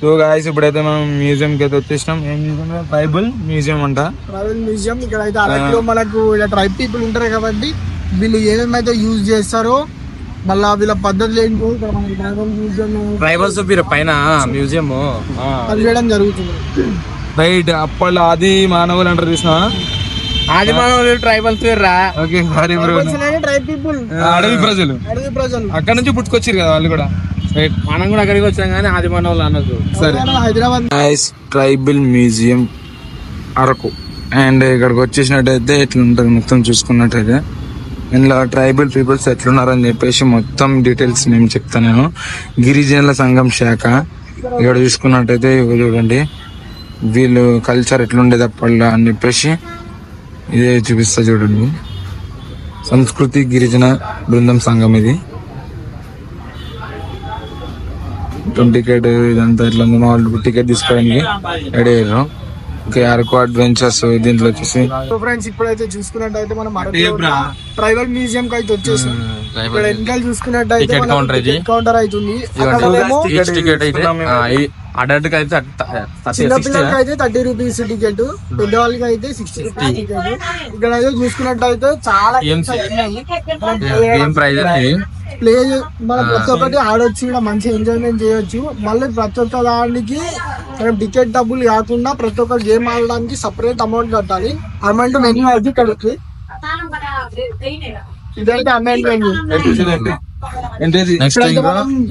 So guys ఇప్పుడైతే మనం museum కి అయితే వచ్చేసినాం. ఏం మ్యూజియం? ట్రైబల్ మ్యూజియం అంట. Tribal museum. ఇక్కడ అయితే అరకులో మనకు ఇలా ట్రైబ్ పీపుల్ ఉంటారు కాబట్టి వీళ్ళు ఏమేమైతే యూజ్ చేస్తారో మళ్ళా వీళ్ళ పద్ధతులు ఏంటో ఇక్కడ మనకి ట్రైబల్ మ్యూజియం ట్రైబల్స్ పైన మ్యూజియం అది చేయడం జరుగుతుంది. రైట్. అప్పట్లో ఆది మానవులు అంటారు చూసినా? ఆది మానవులు ట్రైబల్స్ రా. Okay sorry bro. Tribe people అడవి ప్రజలు అక్కడ నుంచి పుట్టుకొచ్చారు కదా వాళ్ళు కూడా. రైట్. మనం కూడా అక్కడికి వచ్చాం కానీ ఆది మానవులు అనొద్దు. సరే. Hyderabad tribal museum Araku. And ఇక్కడికి వచ్చేసినట్టయితే ఇట్లా ఉంటుంది మొత్తం చూసుకున్నట్టయితే. ఇందులో ట్రైబల్ పీపుల్స్ ఎట్లున్నారని చెప్పేసి మొత్తం డీటెయిల్స్ నేను చెప్తాను. నేను గిరిజనుల సంఘం శాఖ. ఇక్కడ చూసుకున్నట్టయితే చూడండి వీళ్ళు కల్చర్ ఎట్లుండేది అప్పట్లో అని చెప్పేసి ఇదే చూపిస్తా చూడండి. సంస్కృతి గిరిజన బృందం సంఘం ఇది. టికెట్ ఇదంతా ఇట్లా వాళ్ళు టికెట్ తీసుకోవడానికి రెడీ అయ్యారు. ఓకే. అరకు అడ్వెంచర్స్ దీంట్లో వచ్చేసి ఫ్రెండ్స్ ఇప్పుడైతే చూసుకున్నట్టయితే మనం ట్రైబల్ మ్యూజియం కి అయితే వచ్చేసాం. ఇక్కడ వెనకాల చూసుకున్నట్టయితే కౌంటర్ అవుతుంది. చిన్నపిల్లలకి అయితే 30 రూపీస్ టికెట్, పెద్దవాళ్ళకి అయితే 60 రూపీస్ టికెట్. ఇక్కడ అయితే చూసుకున్నట్టయితే చాలా ప్లే మనం ప్రతి ఒక్కటి ఆడొచ్చు, ఇక్కడ మంచి ఎంజాయ్మెంట్ చేయొచ్చు. మళ్ళీ ప్రతి ఒక్క దానికి మనం టికెట్ డబ్బులు కాకుండా ప్రతి ఒక్క గేమ్ ఆడడానికి సపరేట్ అమౌంట్ కట్టాలి. అమౌంట్ మెన్యూ అయితే ఇక్కడ ఇదైతే అమౌంట్ మెన్యూ.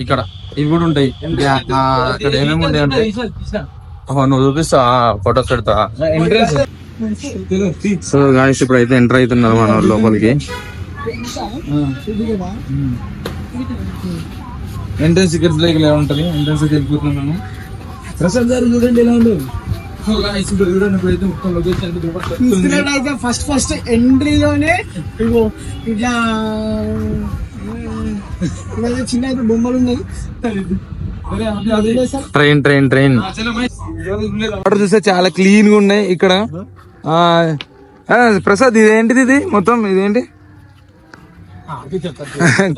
ఇక్కడ ఇవి కూడా ఉంటాయి. ఇక్కడ ఏమేమి ఉంటాయి అంటే నువ్వు చూపిస్తా, ఫొటోస్ పెడతా. సో గాయస్ ఇప్పుడు అయితే ఎంటర్ అవుతున్నారు మన లోపలికి. ఎంట్రన్స్ టికెట్స్ లైక్ ఎలా ఉంటది? ఎంట్రన్స్ వెళ్ళిపోతున్నాను. ప్రసాద్ గారు చూడండి ఎలా ఉండదు. చూసుకున్నట్టయితే ఫస్ట్ ఎంట్రీలోనే ఇట్లా చిన్న బొమ్మలు ఉన్నాయి. ట్రైన్ చూస్తే చాలా క్లీన్ గా ఉన్నాయి ఇక్కడ. ప్రసాద్ ఇదేంటిది? ఇది మొత్తం ఇదేంటి?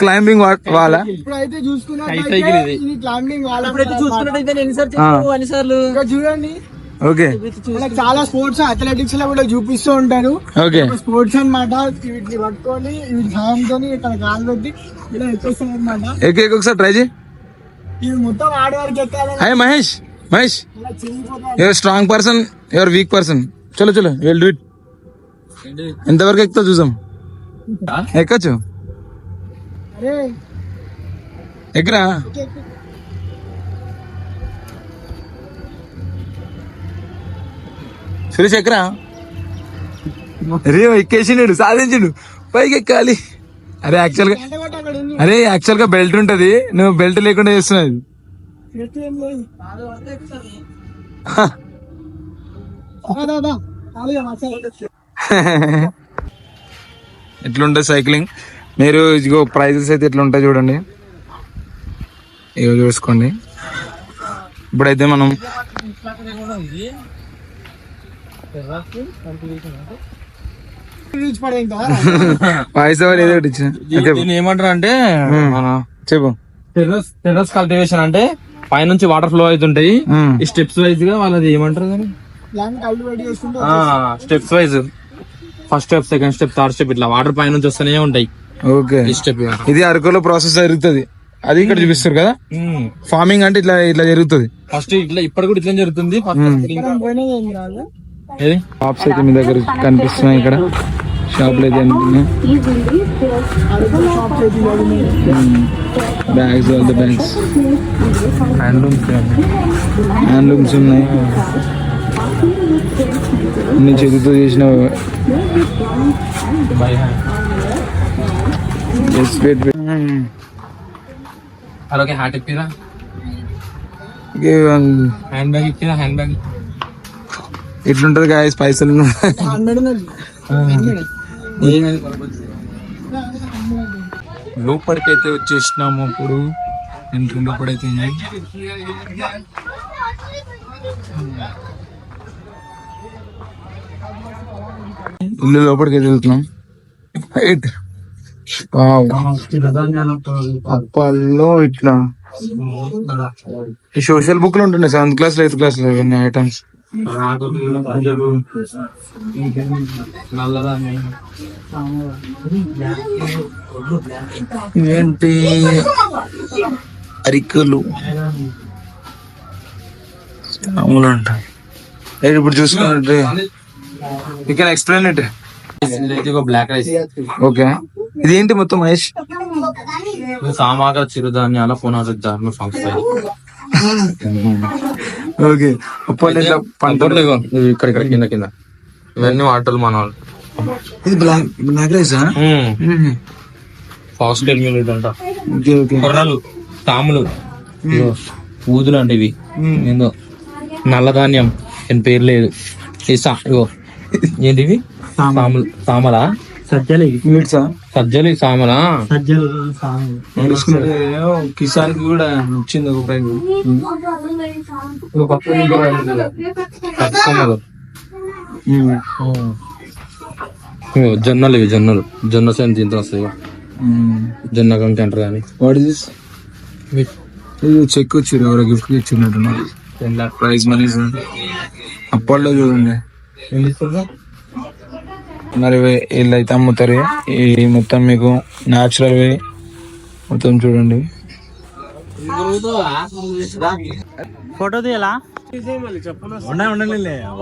Climbing wall. ఇప్పుడైతే చూసుకున్నట్టయితే క్లైంబింగ్ వాల్. చూడండి. ఓకే. చాలా స్పోర్ట్స్ అథ్లెటిక్స్ లో కూడా చూపిస్తూ ఉంటారు. ఓకే. స్పోర్ట్స్ అనమాట. వీటిని పట్టుకొని వీటి సాయంతో ఇక్కడ కాలు పెట్టి ఇలా ఎక్కేస్తాం అనమాట. ఒకసారి ట్రై చేయి. ఇది మొత్తం ఆడవారికి ఎక్కాలి. Hi Mahesh. Your strong person, your week person. చలో విల్ డూ ఇట్. ఎంతవరకు ఎక్కుతా చూసాం. ఎక్కచ్చు. ఎక్కరా. సురేష్ ఎక్కరా. ఎక్కేసిండు, సాధించిండు. పైకి ఎక్కాలి. యాక్చువల్ గా బెల్ట్ ఉంటది, నువ్వు బెల్ట్ లేకుండా చేస్తున్నావు. ఎట్లుంటది సైక్లింగ్? మీరు ఇదిగో ప్రైజెస్ అయితే ఎట్లుంటాయి చూడండి. ఇగో చూసుకోండి. ఇప్పుడైతే మనం వాయిస్ ఓవర్ ఏదో ఒకటి ఏమంటారు అంటే చెప్పు. టెర్రస్ కల్టివేషన్ అంటే పైనుంచి వాటర్ ఫ్లో అవుతుంటాయి. ఈ స్టెప్స్ వైజ్ గా వాళ్ళది ఏమంటారు? Steps wise first step, second step, third step ఇట్లా వాటర్ పై నుంచి వస్తూనే ఉంటాయి. ఓకే. ఇది అరకులో ప్రాసెస్ జరుగుతుంది. అది ఇక్కడ చూపిస్తారు కదా. ఫార్మింగ్ అంటే ఇట్లా జరుగుతుంది. ఫస్ట్ ఇట్లా ఇప్పుడు కూడా ఇట్లా జరుగుతుంది. షాప్స్ అయితే మీ దగ్గర కనిపిస్తున్నాయి. ఇక్కడ షాప్లు అయితే bags, all the bags, handlooms ఉన్నాయి. అన్ని చేతితో చేసిన. అలాగే హ్యాట్ ఇప్పిరా, హ్యాండ్ బ్యాగ్ ఇప్పిరా. హ్యాండ్ బ్యాగ్ ఇట్లుంటది గాయస్. పైసలు లోపలికైతే వచ్చేసినాము. అప్పుడు ఎంట్రీ లోపడైతే ఇల్లు లోపలికి వెళ్తున్నాం. అప్పల్లో ఇట్లా ఈ సోషల్ బుక్ లో ఉంటుండే 7th క్లాస్ 8th క్లాస్ లో ఇవన్నీ ఐటమ్స్. ఇవేంటి అరికలు అవునంట. ఇప్పుడు చూసుకున్నట్టు you can explain it. Black rice. Okay, ఇదేంటి మొత్తం మహేష్? సామాగ చిరుధాన్యాల పునరుద్ధరణ సంస్థ. ఓకే, పంటలు ఇక్కడ కింద కింద ఇవన్నీ వాటర్లు మన వాళ్ళు. ఇది బ్లాక్ రైసా? ఫాస్ఫేట్ మిల్లెట్ అంట. Okay okay. కొర్రలు, తాములు, ఊదులు అంటే ఇవి. ఏందో నల్లధాన్యం అని పేరు లేదు. ఇగో ఏంటివి? తాములు, తామలా, సజ్జలు, సజ్జలు, సామలా, కిసాన్ కి కూడా వచ్చింది ఒక ప్రైజ్. కొమ్మలు, జొన్నలు, ఇవి జొన్నలు, జొన్న సేన దీంతో వస్తాయి. జొన్న కంకి అంటారు కానీ. What is this? చెక్ వచ్చిర్రు, ఎవరో గిఫ్ట్ ఇచ్చినట్టున్నారు. ప్రైజ్ మనీ అప్పట్లో చూడండి. మరి వీళ్ళు అయితే అమ్ముతారు. ఈ మొత్తం మీకు న్యాచురల్ వే మొత్తం చూడండి. ఫోటో తీయాలా?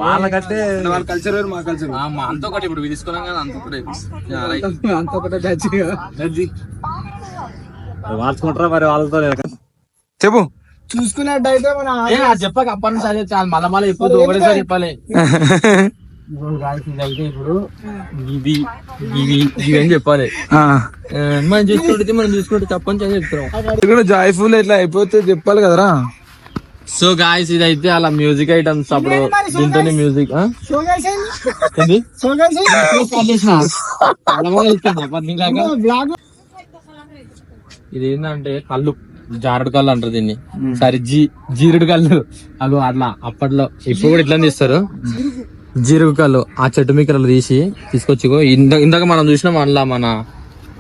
వాళ్ళకంటే వాళ్ళ కల్చర్ వేరు, మా కల్చర్ అంత ఒకటి. ఇప్పుడు తీసుకున్నాం కదా అంత ఒకటి. అంత ఒకటే వాళ్ళుకుంటారా మరి వాళ్ళతో చెప్పు. చూసుకున్నట్టయితే మన చెప్పక అప్పటి నుంచి అదే చాలు. మళ్ళీ మళ్ళీ ఇప్పుడు ఒకటేసారి చెప్పాలి. అయితే ఇప్పుడు ఇది ఇది ఇది అని చెప్పాలి. మనం చూసుకుంటే మనం చూసుకుంటే చెప్పని చెప్తున్నాం. ఇక్కడ జాయ్ఫుల్ ఇట్లా అయిపోతే చెప్పాలి కదరా. సో గాయస్ ఇదైతే అలా మ్యూజిక్ ఐటమ్స్. అప్పుడు దీంతో మ్యూజిక్ ఇది ఏంటంటే కళ్ళు, జారుడు కళ్ళు అంటారు దీన్ని. సరే జీరుడు కళ్ళు అవి అట్లా అప్పట్లో. ఇప్పుడు కూడా ఇట్లా తీస్తారు జీరుడు కళ్ళు. ఆ చెట్టు మీకలు తీసుకొచ్చి ఇందాక మనం చూసినాం అందులో మన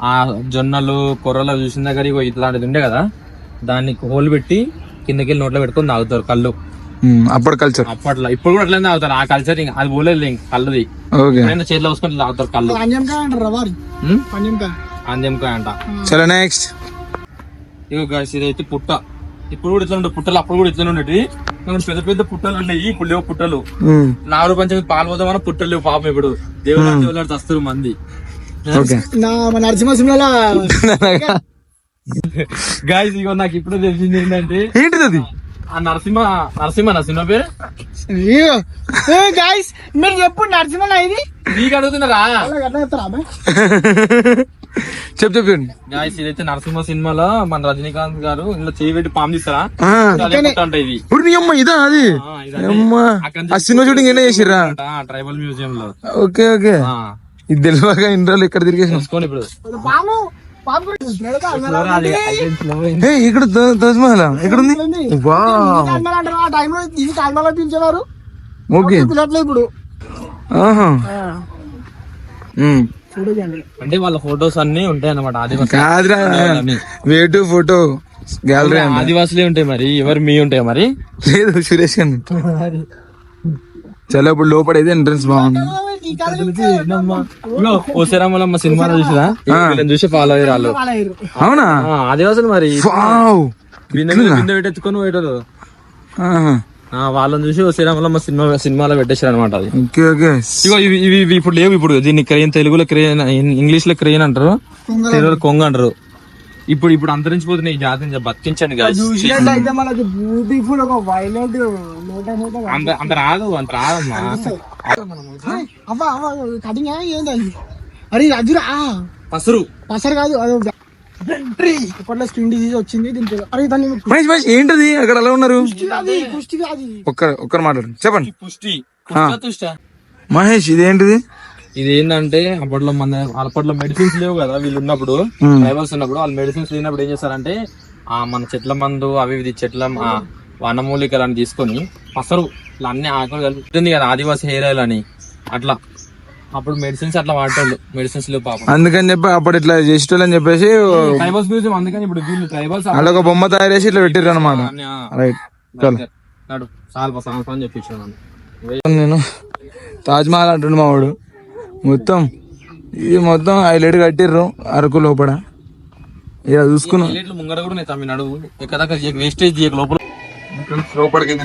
ఆ జొన్నలు కొర్రలు చూసిన దగ్గర ఇగో ఇట్లాంటిది ఉండే కదా, దాన్ని హోల్ పెట్టి కిందకి వెళ్ళి నోట్లో పెట్టుకొని తాగుతారు కళ్ళు. అప్పుడు కల్చర్ అప్పట్లో. ఇప్పుడు కూడా అట్లనే తాగుతారు. ఆ కల్చర్ ఇంకా అది పోలేదు ఇంక కళ్ళుది. చేతిలో వసుకొని తాగుతారు కళ్ళు. అంజంకాయ అంట. చలో నెక్స్ట్. ఇగో గాయస్ ఇదైతే పుట్ట. ఇప్పుడు కూడా ఇట్లా ఉండే పుట్టలు, అప్పుడు కూడా ఇట్లా ఉండేవి. పెద్ద పెద్ద పుట్టలు ఉన్నాయి. ఇప్పుడు లేవు పుట్టలు. నాగరు పంచమి పాలు పోదామని పుట్టలు లేవు పాపం. ఇప్పుడు దేవుడు వస్తారు మంది. నరసింహ సినిమాలో గాయస్ ఇగో నాకు ఇప్పుడు తెలిసింది ఏంటంటే ఏంటిది అది? ఆ నరసింహ నా సినిమా పేరు. గాయస్ మీరు ఎప్పుడు నరసింహ ఇది నీకు అడుగుతున్నారా? చెప్పండి. గాయస్ ఇదైతే నరసింహ సినిమాలో మన రజనీకాంత్ గారు ఇంట్లో చేయి పెట్టి పాము తీస్తారా అంటే ఇది. ఇదా అది? ఆ సినిమా షూటింగ్ ఎన్న చేసిర్రా? ట్రైబల్ మ్యూజియం లో. Okay okay. ఇది తెలియగా ఇన్ని రోజులు ఇక్కడ తిరిగేసి ఇప్పుడు ఇక్కడ తాజ్మహల్ ఎక్కడ ఉంది? పిలిచేవారు ఓకే ఇప్పుడు. అంటే వాళ్ళ ఫొటోస్ అన్ని ఉంటాయి అన్నమాట. కాదురా, వే టు ఫోటో గ్యాలరీ ఆదివాసులే ఉంటాయి. మరి ఎవరు మీ ఉంటాయి మరి? లేదు, సురేష్ గారు. చాలా ఇప్పుడు లోపల అయితే ఎంట్రన్స్ బాగుంది. ఓసేరామలమ్మ సినిమా చూసినా చూసి ఫాలో అయ్యారు వాళ్ళు. అవునా? ఆదివాసులు మరి పెట్టెత్తుకొని పోయేటారు. వాళ్ళని చూసి ఓసేరామలమ్మ సినిమాలో పెట్టేశారు అనమాట. అది ఇవి ఇప్పుడు లేవు. ఇప్పుడు దీన్ని క్రేన్, తెలుగులో క్రేన్, ఇంగ్లీష్ లో క్రేన్ అంటారు, తెలుగులో కొంగ అంటారు. ఇప్పుడు అంతరించిపోతున్నాయి ఈ జాతిని. బతికించండి అంత రాదు రాదమ్మా. పసరు కాదు, ఇప్పట్లో స్కిన్ డిసీజ్ వచ్చింది దీనికి. ఏంటది అక్కడ అలా ఉన్నారు? ఒక్కరు మాట్లాడు, చెప్పండి. పుష్టి మహేష్, ఇదేంటిది? ఇది ఏంటంటే అప్పట్లో మెడిసిన్స్ లేవు కదా. వీళ్ళు ఉన్నప్పుడు ట్రైబల్స్ ఉన్నప్పుడు వాళ్ళు మెడిసిన్స్ లేనప్పుడు ఏం చేస్తారంటే మన చెట్ల మందు అవి ఇది చెట్ల వనమూలికలు అని తీసుకొని పసరు ఇట్లా అన్ని ఆకులు కలుపుతుంది కదా, ఆదివాసి హెయిర్ ఆయిల్ అని. అట్లా అప్పుడు మెడిసిన్స్ అట్లా వాడేవాళ్ళు, మెడిసిన్స్ లో పాపం. అందుకని చెప్పి అప్పుడు ఇట్లా చేసేటోళ్ళని చెప్పేసి ట్రైబల్స్ మ్యూజియం, అందుకని ఇప్పుడు వీళ్ళు ట్రైబల్స్ అలా ఒక బొమ్మ తయారు చేసి ఇట్లా పెట్టిర్రు అనమాట. రైట్ నడు చాలా సంవత్సరం చెప్పించాను నేను తాజ్ మహల్ అంటుండు మా వాడు. మొత్తం ఇది మొత్తం హైలైట్ కట్టిర్రు అరకు లోపల. ఇక చూసుకున్నాం ముంగడ కూడా నేను తమ్మి నడువు ఎక్కడ వేస్టేజ్ లోపల లోపలికి.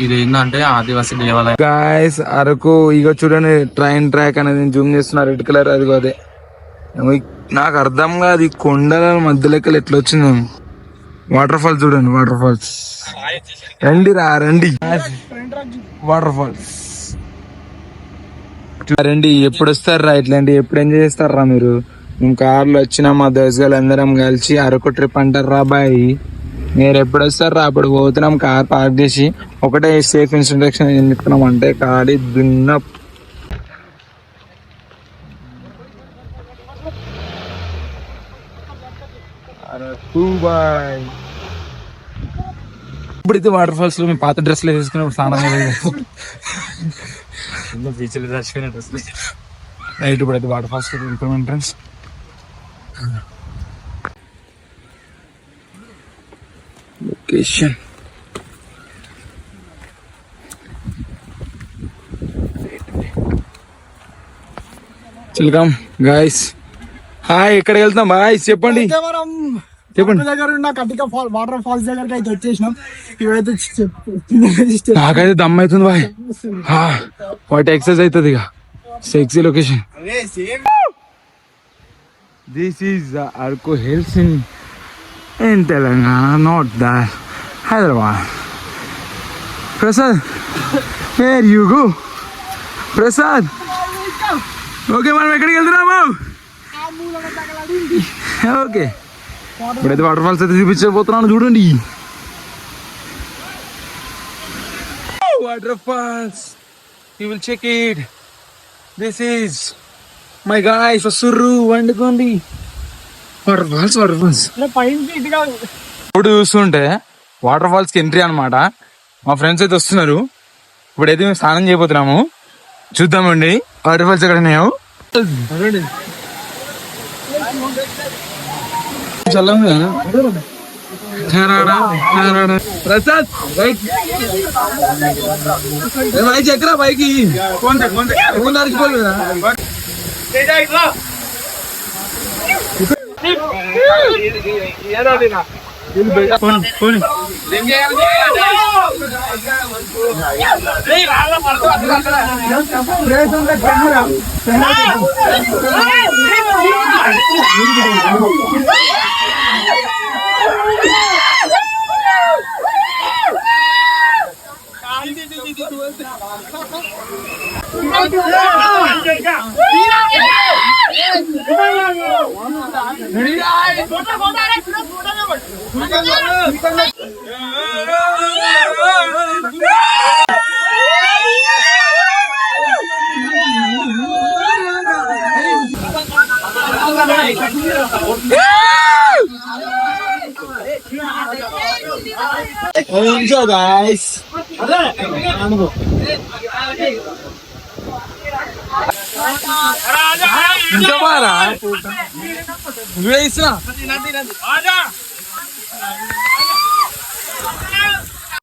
ఇది ఏంటంటే ఆదివాసీ దేవాలయం గాయస్ అరకు. ఇక చూడండి ట్రైన్ ట్రాక్ అనేది జూమ్ చేస్తున్నా, రెడ్ కలర్. అది అదే నాకు అర్థం కాదు, ఈ కొండల మధ్య లెక్కలు ఎట్లా వచ్చింది. వాటర్ ఫాల్స్ చూడండి, వాటర్ ఫాల్స్. రండి వాటర్ ఫాల్స్ రండి. ఎప్పుడు వస్తారా ఇట్లాంటి, ఎప్పుడు ఎంజాయ్ చేస్తారా మీరు? మేము కార్లో వచ్చినా మా దోస్తులు అందరం కలిసి అరకు ట్రిప్ అంటారు రా బాయ్. మీరు ఎప్పుడు వస్తారా అప్పుడు పోతున్నాం. కార్ పార్క్ చేసి ఒకటే సేఫ్ ఇన్స్ట్రక్షన్ ఏం చెప్తున్నాం అంటే కాడి దున్న ఇప్పుడైతే వాటర్ ఫాల్స్ లో మేము పాత డ్రెస్లు వేసుకున్నప్పుడు స్నానం బీచ్లో చచ్చిపోయిన డ్రెస్ నైట్. ఇప్పుడైతే water falls entrance. Location welcome guys. Hi, ఎక్కడికి వెళ్తాం బాయ్స్ చెప్పండి. చెప్పండి. దగ్గర ఉన్న కటిక వాటర్ ఫాల్స్ దగ్గరికి అయితే వచ్చేసినాం. ఇవైతే నాకైతే దమ్ అవుతుంది బాయ్. వాటి ఎక్సర్సైజ్ అవుతుంది. ఇక sexy location. This is Araku hills in Telangana, not that Hyderabad. Prasad, where you go? Prasad. Okay, మనం ఎక్కడికి వెళ్తున్నాము? ఓకే, ఇప్పుడైతే వాటర్ ఫాల్స్ అయితే చూపించబోతున్నాను చూడండి. Water falls, you will check it. This is my guys Vasuru వండుకోండి. వాటర్ ఫాల్స్ ఇప్పుడు చూస్తుంటే వాటర్ ఫాల్స్ కి ఎంట్రీ అనమాట. మా ఫ్రెండ్స్ అయితే వస్తున్నారు. ఇప్పుడైతే మేము స్నానం చేయబోతున్నాము. చూద్దామండి వాటర్ ఫాల్స్ ఎక్కడ ఉన్నాయో. ప్రసాద్ బైక్ ఎక్కరా bike guys. Coba lah. Dua isna. Nanti. Ada.